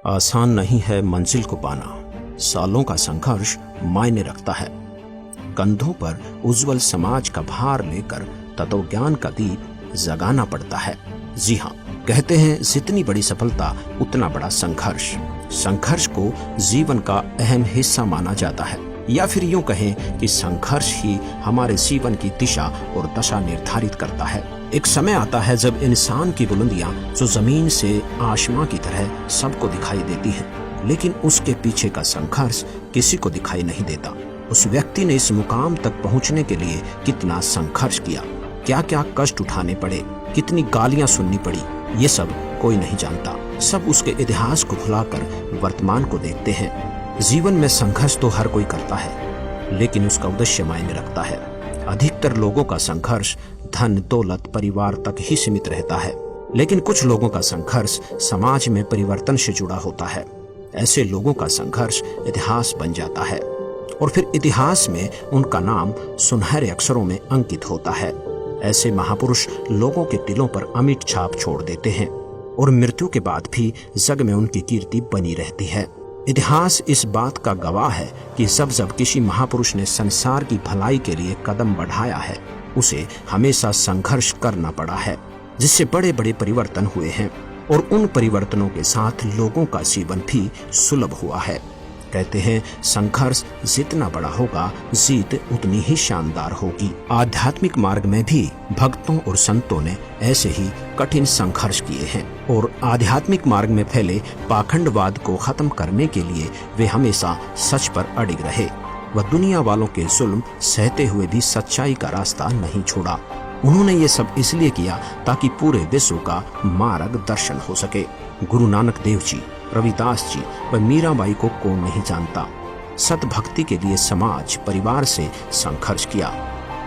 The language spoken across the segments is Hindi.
आसान नहीं है मंजिल को पाना, सालों का संघर्ष मायने रखता है। कंधों पर उज्जवल समाज का भार लेकर तत्वज्ञान का दीप जगाना पड़ता है। जी हाँ, कहते हैं जितनी बड़ी सफलता उतना बड़ा संघर्ष। संघर्ष को जीवन का अहम हिस्सा माना जाता है, या फिर यूं कहें कि संघर्ष ही हमारे जीवन की दिशा और दशा निर्धारित करता है। एक समय आता है जब इंसान की बुलंदियां जो जमीन से आसमां की तरह सबको दिखाई देती हैं, लेकिन उसके पीछे का संघर्ष किसी को दिखाई नहीं देता। उस व्यक्ति ने इस मुकाम तक पहुंचने के लिए कितना संघर्ष किया, क्या क्या कष्ट उठाने पड़े, कितनी गालियां सुननी पड़ी, ये सब कोई नहीं जानता। सब उसके इतिहास को भुलाकर वर्तमान को देखते हैं। जीवन में संघर्ष तो हर कोई करता है, लेकिन उसका उद्देश्य मायने रखता है। अधिकतर लोगों का संघर्ष धन दौलत परिवार तक ही सीमित रहता है, लेकिन कुछ लोगों का संघर्ष समाज में परिवर्तन से जुड़ा होता है। ऐसे लोगों का संघर्ष इतिहास बन जाता है और फिर इतिहास में उनका नाम सुनहरे अक्षरों में अंकित होता है। ऐसे महापुरुष लोगों के दिलों पर अमिट छाप छोड़ देते हैं और मृत्यु के बाद भी जग में उनकी कीर्ति बनी रहती है। इतिहास इस बात का गवाह है कि जब किसी महापुरुष ने संसार की भलाई के लिए कदम बढ़ाया है, उसे हमेशा संघर्ष करना पड़ा है, जिससे बड़े बड़े परिवर्तन हुए हैं और उन परिवर्तनों के साथ लोगों का जीवन भी सुलभ हुआ है। कहते हैं संघर्ष जितना बड़ा होगा, जीत उतनी ही शानदार होगी। आध्यात्मिक मार्ग में भी भक्तों और संतों ने ऐसे ही कठिन संघर्ष किए हैं और आध्यात्मिक मार्ग में फैले पाखंडवाद को खत्म करने के लिए वे हमेशा सच पर अड़िग रहे। वह दुनिया वालों के जुल्म सहते हुए भी सच्चाई का रास्ता नहीं छोड़ा। उन्होंने ये सब इसलिए किया ताकि पूरे विश्व का मार्गदर्शन हो सके। गुरु नानक देव जी, रविदास जी व मीराबाई को कौन नहीं जानता। सत भक्ति के लिए समाज परिवार से संघर्ष किया।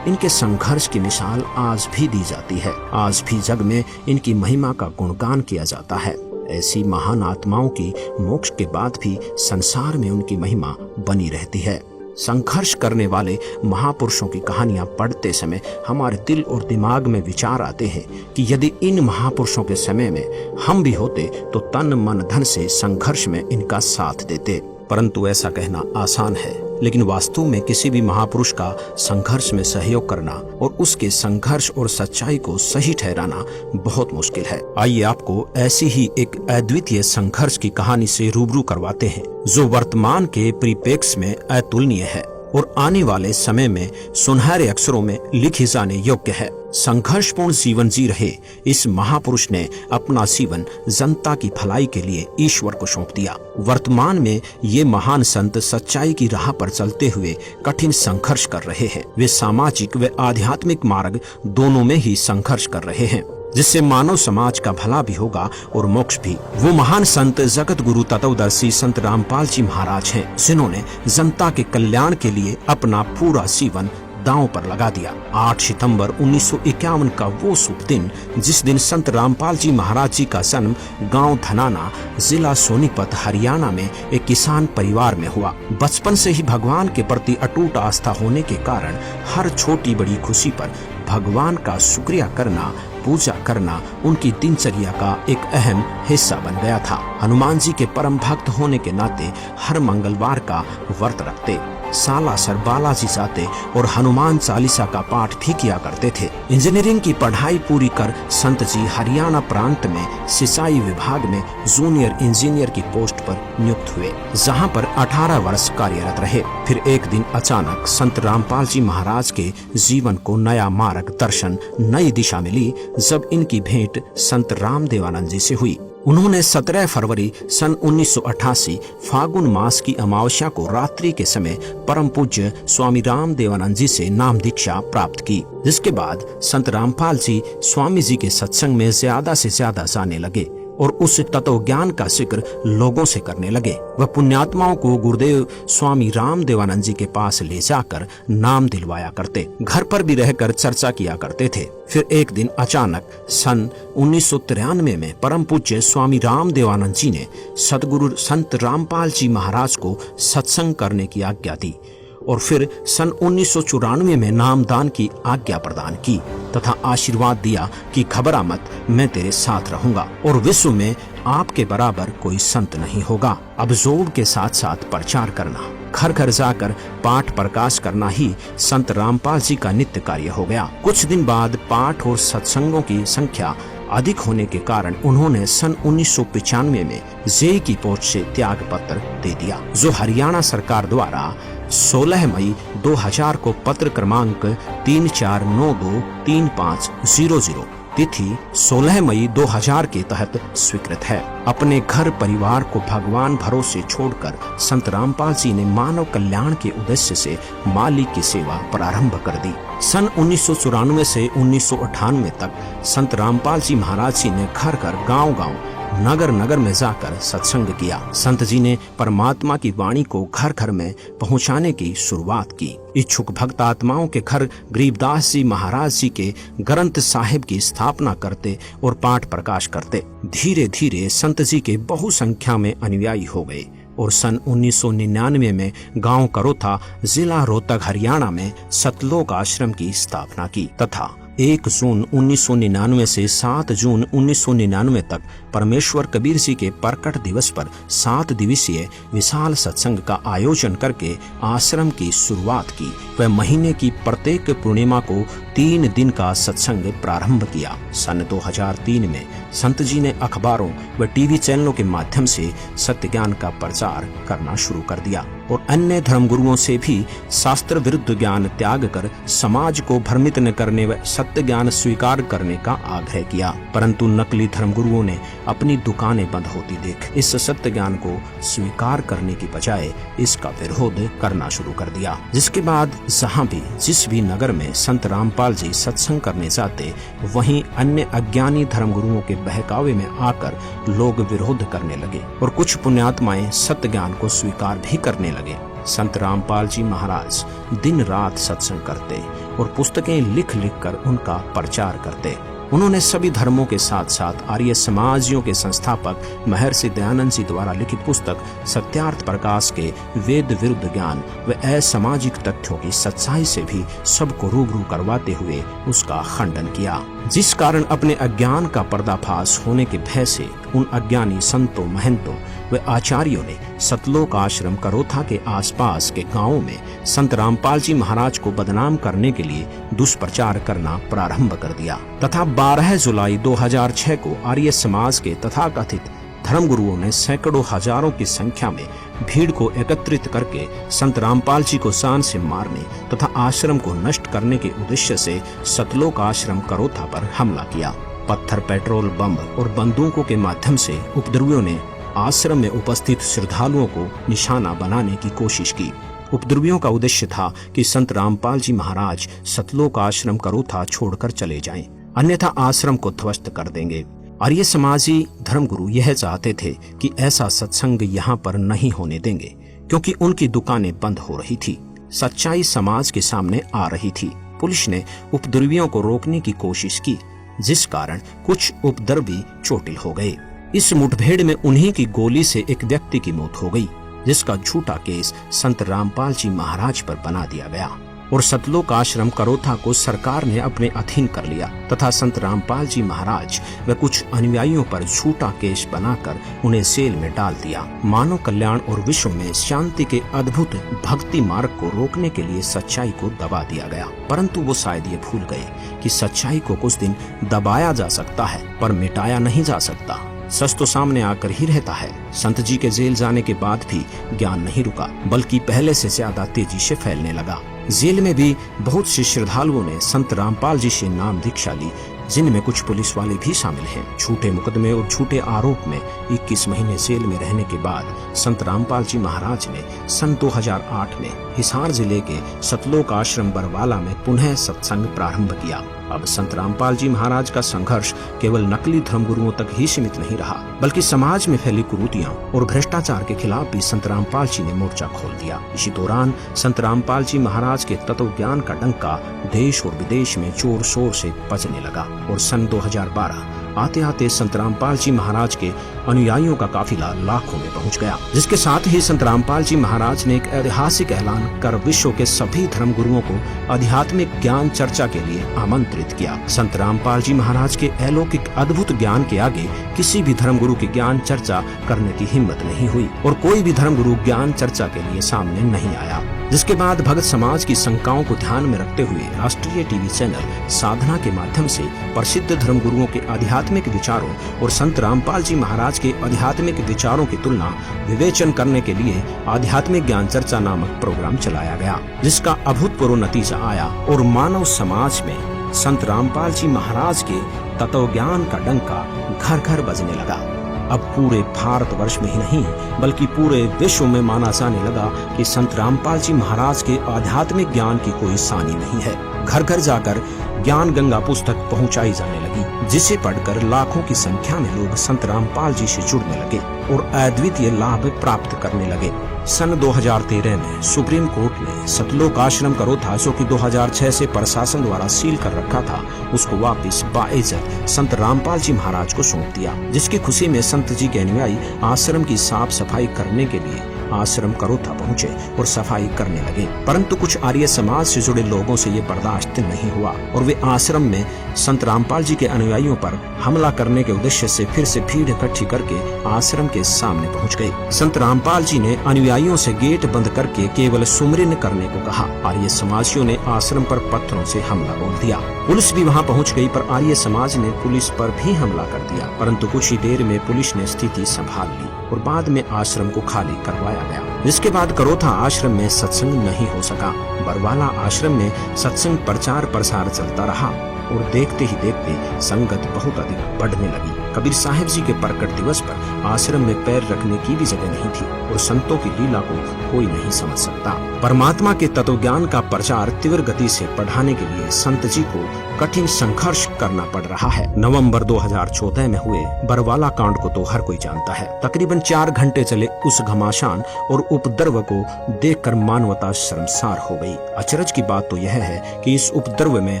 इनके संघर्ष की मिसाल आज भी दी जाती है। आज भी जग में इनकी महिमा का गुणगान किया जाता है। ऐसी महान आत्माओं की मोक्ष के बाद भी संसार में उनकी महिमा बनी रहती है। संघर्ष करने वाले महापुरुषों की कहानियां पढ़ते समय हमारे दिल और दिमाग में विचार आते हैं कि यदि इन महापुरुषों के समय में हम भी होते तो तन मन धन से संघर्ष में इनका साथ देते। परंतु ऐसा कहना आसान है, लेकिन वास्तव में किसी भी महापुरुष का संघर्ष में सहयोग करना और उसके संघर्ष और सच्चाई को सही ठहराना बहुत मुश्किल है। आइए आपको ऐसी ही एक अद्वितीय संघर्ष की कहानी से रूबरू करवाते हैं, जो वर्तमान के परिप्रेक्ष्य में अतुलनीय है और आने वाले समय में सुनहरे अक्षरों में लिखी जाने योग्य है। संघर्षपूर्ण जीवन जी रहे इस महापुरुष ने अपना जीवन जनता की भलाई के लिए ईश्वर को सौंप दिया। वर्तमान में ये महान संत सच्चाई की राह पर चलते हुए कठिन संघर्ष कर रहे हैं। वे सामाजिक व आध्यात्मिक मार्ग दोनों में ही संघर्ष कर रहे हैं, जिससे मानव समाज का भला भी होगा और मोक्ष भी। वो महान संत जगत गुरु तत्वदर्शी संत रामपाल जी महाराज हैं, जिन्होंने जनता के कल्याण के लिए अपना पूरा जीवन दांव पर लगा दिया। 8 सितंबर 1951 का वो शुभ दिन, जिस दिन संत रामपाल जी महाराज जी का जन्म गांव धनाना, जिला सोनीपत, हरियाणा में एक किसान परिवार में हुआ। बचपन से ही भगवान के प्रति अटूट आस्था होने के कारण हर छोटी बड़ी खुशी पर भगवान का शुक्रिया करना, पूजा करना उनकी दिनचर्या का एक अहम हिस्सा बन गया था। हनुमान जी के परम भक्त होने के नाते हर मंगलवार का व्रत रखते, सालासर बालाजी जाते और हनुमान चालीसा का पाठ भी किया करते थे। इंजीनियरिंग की पढ़ाई पूरी कर संत जी हरियाणा प्रांत में सिंचाई विभाग में जूनियर इंजीनियर की पोस्ट पर नियुक्त हुए, जहां पर 18 वर्ष कार्यरत रहे। फिर एक दिन अचानक संत रामपाल जी महाराज के जीवन को नया मार्गदर्शन, नई दिशा मिली जब इनकी भेंट संत रामदेवानंद जी से हुई। उन्होंने 17 फरवरी सन 1988 फागुन मास की अमावस्या को रात्रि के समय परम पूज्य स्वामी रामदेवानंद जी से नाम दीक्षा प्राप्त की, जिसके बाद संत रामपाल जी स्वामी जी के सत्संग में ज्यादा से ज्यादा जाने लगे और उस तत्व ज्ञान का जिक्र लोगों से करने लगे। वह पुण्यात्माओं को गुरुदेव स्वामी रामदेवानंद जी के पास ले जाकर नाम दिलवाया करते, घर पर भी रहकर चर्चा किया करते थे। फिर एक दिन अचानक सन 1993 में परम पूज्य स्वामी रामदेवानंद जी ने सदगुरु संत रामपाल जी महाराज को सत्संग करने की आज्ञा दी और फिर सन 1994 में नामदान की आज्ञा प्रदान की तथा आशीर्वाद दिया कि घबरा मत, मैं तेरे साथ रहूंगा और विश्व में आपके बराबर कोई संत नहीं होगा। अब जोड़ के साथ साथ प्रचार करना, घर घर जाकर पाठ प्रकाश करना ही संत रामपाल जी का नित्य कार्य हो गया। कुछ दिन बाद पाठ और सत्संगों की संख्या अधिक होने के कारण उन्होंने सन 1995 में जेई की पोस्ट से त्याग पत्र दे दिया, जो हरियाणा सरकार द्वारा 16 मई 2000 को पत्र क्रमांक 34923500 तिथि 16 मई 2000 के तहत स्वीकृत है। अपने घर परिवार को भगवान भरोसे छोड़कर संत रामपाल जी ने मानव कल्याण के उद्देश्य से मालिक की सेवा प्रारंभ कर दी। सन 1994 से 1998 तक संत रामपाल जी महाराज जी ने घर घर, गांव-गांव, नगर नगर में जाकर सत्संग किया। संत जी ने परमात्मा की वाणी को घर घर में पहुंचाने की शुरुआत की। इच्छुक भक्त आत्माओं के घर गरीबदास जी महाराज जी के ग्रंथ साहिब की स्थापना करते और पाठ प्रकाश करते। धीरे धीरे संत जी के बहु संख्या में अनुयायी हो गए और सन 1999 में गांव करोथा, जिला रोहतक, हरियाणा में सतलोक आश्रम की स्थापना की तथा 1 जून 1999 से 7 जून 1999 तक परमेश्वर कबीर जी के प्रकट दिवस पर 7 दिवसीय विशाल सत्संग का आयोजन करके आश्रम की शुरुआत की। वह महीने की प्रत्येक पूर्णिमा को 3 दिन का सत्संग प्रारंभ किया। सन 2003 में संत जी ने अखबारों व टीवी चैनलों के माध्यम से सत्य ज्ञान का प्रचार करना शुरू कर दिया और अन्य धर्मगुरुओं से भी शास्त्र विरुद्ध ज्ञान त्याग कर समाज को भ्रमित न करने व सत्य ज्ञान स्वीकार करने का आग्रह किया। परंतु नकली धर्मगुरुओं ने अपनी दुकानें बंद होती देख इस सत्य ज्ञान को स्वीकार करने की बजाय इसका विरोध करना शुरू कर दिया। जिसके बाद जहाँ भी जिस भी नगर में संत रामपाल जी सत्संग करने जाते, वहीं अन्य अज्ञानी धर्मगुरुओं के बहकावे में आकर लोग विरोध करने लगे और कुछ पुण्यात्माएं सत्य ज्ञान को स्वीकार भी करने लगे। संत रामपाल जी महाराज दिन रात सत्संग करते और पुस्तकें लिख लिख कर उनका प्रचार करते। उन्होंने सभी धर्मों के साथ साथ आर्य समाजियों के संस्थापक महर्षि दयानंद जी द्वारा लिखित पुस्तक सत्यार्थ प्रकाश के वेद विरुद्ध ज्ञान व असामाजिक तथ्यों की सच्चाई से भी सबको रूबरू करवाते हुए उसका खंडन किया, जिस कारण अपने अज्ञान का पर्दाफाश होने के भय से उन अज्ञानी संतों, महंतों व आचार्यों ने सतलोक आश्रम करोथा के आसपास के गांवों में संत रामपाल जी महाराज को बदनाम करने के लिए दुष्प्रचार करना प्रारंभ कर दिया तथा 12 जुलाई 2006 को आर्य समाज के तथाकथित धर्मगुरुओं ने सैकड़ों हजारों की संख्या में भीड़ को एकत्रित करके संत रामपाल जी को शान से मारने तथा आश्रम को नष्ट करने के उद्देश्य से सतलोक आश्रम करोथा पर हमला किया। पत्थर, पेट्रोल, बम और बंदूकों के माध्यम से उपद्रवियों ने आश्रम में उपस्थित श्रद्धालुओं को निशाना बनाने की कोशिश की। उपद्रवियों का उद्देश्य था कि संत रामपाल जी महाराज सतलोक आश्रम करोथा छोड़कर चले जाएं, अन्यथा आश्रम को ध्वस्त कर देंगे। आर्य समाजी धर्मगुरु यह चाहते थे कि ऐसा सत्संग यहाँ पर नहीं होने देंगे, क्योंकि उनकी दुकानें बंद हो रही थी, सच्चाई समाज के सामने आ रही थी। पुलिस ने उपद्रवियों को रोकने की कोशिश की, जिस कारण कुछ उपद्रवी चोटिल हो गए। इस मुठभेड़ में उन्हीं की गोली से एक व्यक्ति की मौत हो गई, जिसका झूठा केस संत रामपाल जी महाराज पर बना दिया गया और सतलोक आश्रम करोथा को सरकार ने अपने अधीन कर लिया तथा संत रामपाल जी महाराज व कुछ अनुयायियों पर झूठा केस बनाकर उन्हें जेल में डाल दिया। मानव कल्याण और विश्व में शांति के अद्भुत भक्ति मार्ग को रोकने के लिए सच्चाई को दबा दिया गया, परंतु वो शायद ये भूल गए कि सच्चाई को कुछ दिन दबाया जा सकता है पर मिटाया नहीं जा सकता। सच तो सामने आकर ही रहता है। संत जी के जेल जाने के बाद भी ज्ञान नहीं रुका, बल्कि पहले से ज्यादा तेजी से फैलने लगा। जेल में भी बहुत से श्रद्धालुओं ने संत रामपाल जी से नाम दीक्षा ली, जिनमें कुछ पुलिस वाले भी शामिल हैं। झूठे मुकदमे और झूठे आरोप में 21 महीने जेल में रहने के बाद संत रामपाल जी महाराज ने सन 2008 में हिसार जिले के सतलोक आश्रम बरवाला में पुनः सत्संग प्रारंभ किया। अब संत रामपाल जी महाराज का संघर्ष केवल नकली धर्मगुरुओं तक ही सीमित नहीं रहा, बल्कि समाज में फैली कुरीतियां और भ्रष्टाचार के खिलाफ भी संत रामपाल जी ने मोर्चा खोल दिया। इसी दौरान संत रामपाल जी महाराज के तत्व ज्ञान का डंका देश और विदेश में जोर शोर से बजने लगा और सन 2012 आते आते संत रामपाल जी महाराज के अनुयायियों का काफिला लाखों में पहुंच गया। जिसके साथ ही संत रामपाल जी महाराज ने एक ऐतिहासिक ऐलान कर विश्व के सभी धर्म गुरुओं को आध्यात्मिक ज्ञान चर्चा के लिए आमंत्रित किया। संत रामपाल जी महाराज के अलौकिक अद्भुत ज्ञान के आगे किसी भी धर्म गुरु की ज्ञान चर्चा करने की हिम्मत नहीं हुई और कोई भी धर्म गुरु ज्ञान चर्चा के लिए सामने नहीं आया। जिसके बाद भगत समाज की शंकाओं को ध्यान में रखते हुए राष्ट्रीय टीवी चैनल साधना के माध्यम से प्रसिद्ध धर्म गुरुओं के आध्यात्मिक विचारों और संत रामपाल जी महाराज के आध्यात्मिक विचारों की तुलना विवेचन करने के लिए आध्यात्मिक ज्ञान चर्चा नामक प्रोग्राम चलाया गया, जिसका अभूतपूर्व नतीजा आया और मानव समाज में संत रामपाल जी महाराज के तत्व ज्ञान का डंका घर घर बजने लगा। अब पूरे भारतवर्ष में ही नहीं बल्कि पूरे विश्व में माना जाने लगा कि संत रामपाल जी महाराज के आध्यात्मिक ज्ञान की कोई सानी नहीं है। घर घर जाकर ज्ञान गंगा पुस्तक पहुंचाई जाने लगी, जिसे पढ़कर लाखों की संख्या में लोग संत रामपाल जी से जुड़ने लगे और अद्वितीय लाभ प्राप्त करने लगे। सन 2013 में सुप्रीम कोर्ट ने सतलोक आश्रम करोथा, जो कि 2006 से प्रशासन द्वारा सील कर रखा था, उसको वापस बाइज्जत संत रामपाल जी महाराज को सौंप दिया, जिसकी खुशी में संत जी के अनुयायी आश्रम की साफ सफाई करने के लिए आश्रम करोथा पहुंचे और सफाई करने लगे। परंतु कुछ आर्य समाज से जुड़े लोगों से ये बर्दाश्त नहीं हुआ और वे आश्रम में संत रामपाल जी के अनुयायियों पर हमला करने के उद्देश्य से फिर से भीड़ इकट्ठी करके आश्रम के सामने पहुंच गए। संत रामपाल जी ने अनुयायियों से गेट बंद करके केवल सुमिरन करने को कहा। आर्य समाजियों ने आश्रम पर पत्थरों से हमला बोल दिया। पुलिस भी वहां पहुंच गई, पर आर्य समाज ने पुलिस पर भी हमला कर दिया। परंतु कुछ ही देर में पुलिस ने स्थिति संभाल ली और बाद में आश्रम को खाली करवाया गया। जिसके बाद करोथा आश्रम में सत्संग नहीं हो सका। बरवाला आश्रम में सत्संग प्रचार प्रसार चलता रहा और देखते ही देखते संगत बहुत अधिक बढ़ने लगी। कबीर साहिब जी के प्रकट दिवस पर आश्रम में पैर रखने की भी जगह नहीं थी और संतों की लीला को कोई नहीं समझ सकता। परमात्मा के तत्व ज्ञान का प्रचार तीव्र गति से बढ़ाने के लिए संत जी को कठिन संघर्ष करना पड़ रहा है। नवंबर 2014 में हुए बरवाला कांड को तो हर कोई जानता है। तकरीबन 4 घंटे चले उस घमासान और उपद्रव को देखकर मानवता शर्मसार हो गई। अचरज की बात तो यह है कि इस उपद्रव में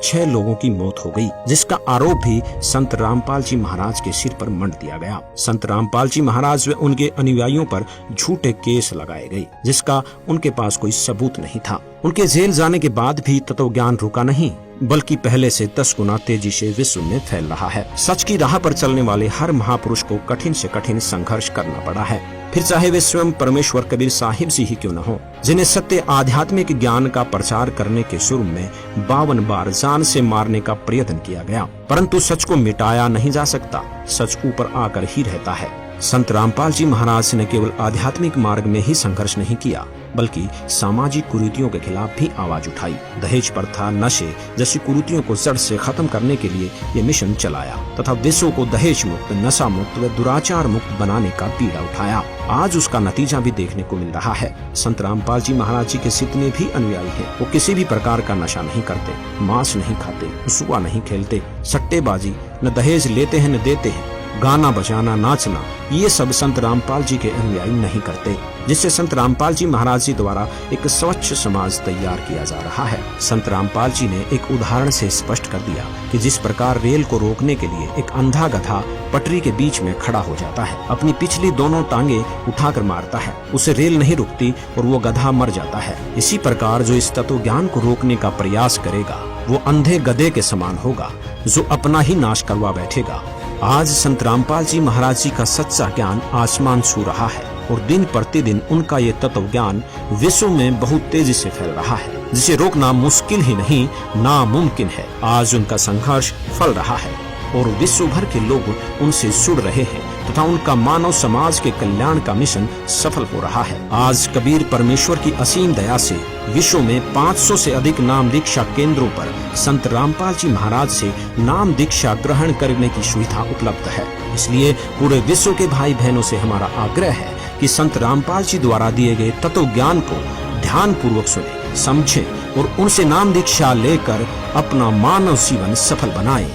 6 लोगों की मौत हो गई, जिसका आरोप भी संत रामपाल जी महाराज के सिर पर मंड दिया गया। संत रामपाल जी महाराज व उनके अनुयायियों पर झूठे केस लगाए गए, जिसका उनके पास कोई सबूत नहीं था। उनके जेल जाने के बाद भी तत्व ज्ञान रुका नहीं, बल्कि पहले से 10 गुना तेजी से विश्व में फैल रहा है। सच की राह पर चलने वाले हर महापुरुष को कठिन से कठिन संघर्ष करना पड़ा है, फिर चाहे वे स्वयं परमेश्वर कबीर साहिब जी ही क्यों न हो, जिन्हें सत्य आध्यात्मिक ज्ञान का प्रचार करने के शुरू में 52 बार जान से मारने का प्रयत्न किया गया, परंतु सच को मिटाया नहीं जा सकता। सच ऊपर आकर ही रहता है। संत रामपाल जी महाराज ने केवल आध्यात्मिक मार्ग में ही संघर्ष नहीं किया, बल्कि सामाजिक कुरीतियों के खिलाफ भी आवाज उठाई। दहेज प्रथा, नशे जैसी कुरीतियों को जड़ से खत्म करने के लिए ये मिशन चलाया तथा विश्व को दहेज मुक्त, नशा मुक्त व दुराचार मुक्त बनाने का बीड़ा उठाया। आज उसका नतीजा भी देखने को मिल रहा है। संत रामपाल जी महाराज जी के जितने भी अनुयायी हैं, वो किसी भी प्रकार का नशा नहीं करते, मांस नहीं खाते, जुआ नहीं खेलते, सट्टेबाजी, न दहेज लेते हैं न देते हैं, गाना बजाना, नाचना, ये सब संत रामपाल जी के अनुयायी नहीं करते, जिससे संत रामपाल जी महाराज जी द्वारा एक स्वच्छ समाज तैयार किया जा रहा है। संत रामपाल जी ने एक उदाहरण से स्पष्ट कर दिया कि जिस प्रकार रेल को रोकने के लिए एक अंधा गधा पटरी के बीच में खड़ा हो जाता है, अपनी पिछली दोनों टांगे उठाकर मारता है, उसे रेल नहीं रुकती और वो गधा मर जाता है। इसी प्रकार जो इस तत्व ज्ञान को रोकने का प्रयास करेगा, वो अंधे गधे के समान होगा, जो अपना ही नाश करवा बैठेगा। आज संत रामपाल जी महाराज जी का सच्चा ज्ञान आसमान छू रहा है और दिन प्रतिदिन उनका ये तत्व ज्ञान विश्व में बहुत तेजी से फैल रहा है, जिसे रोकना मुश्किल ही नहीं, नामुमकिन है। आज उनका संघर्ष फल रहा है और विश्व भर के लोग उनसे जुड़ रहे हैं तथा उनका मानव समाज के कल्याण का मिशन सफल हो रहा है। आज कबीर परमेश्वर की असीम दया से विश्व में 500 से अधिक नाम दीक्षा केंद्रों पर संत रामपाल जी महाराज से नाम दीक्षा ग्रहण करने की सुविधा उपलब्ध है। इसलिए पूरे विश्व के भाई बहनों से हमारा आग्रह है कि संत रामपाल जी द्वारा दिए गए तत्व ज्ञान को ध्यान पूर्वक सुने, समझें और उनसे नाम दीक्षा लेकर अपना मानव जीवन सफल बनाएं।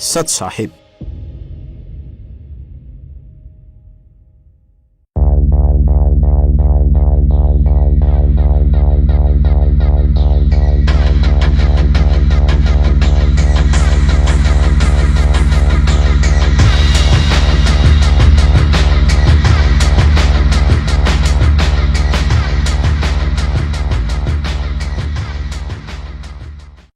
सत साहिब।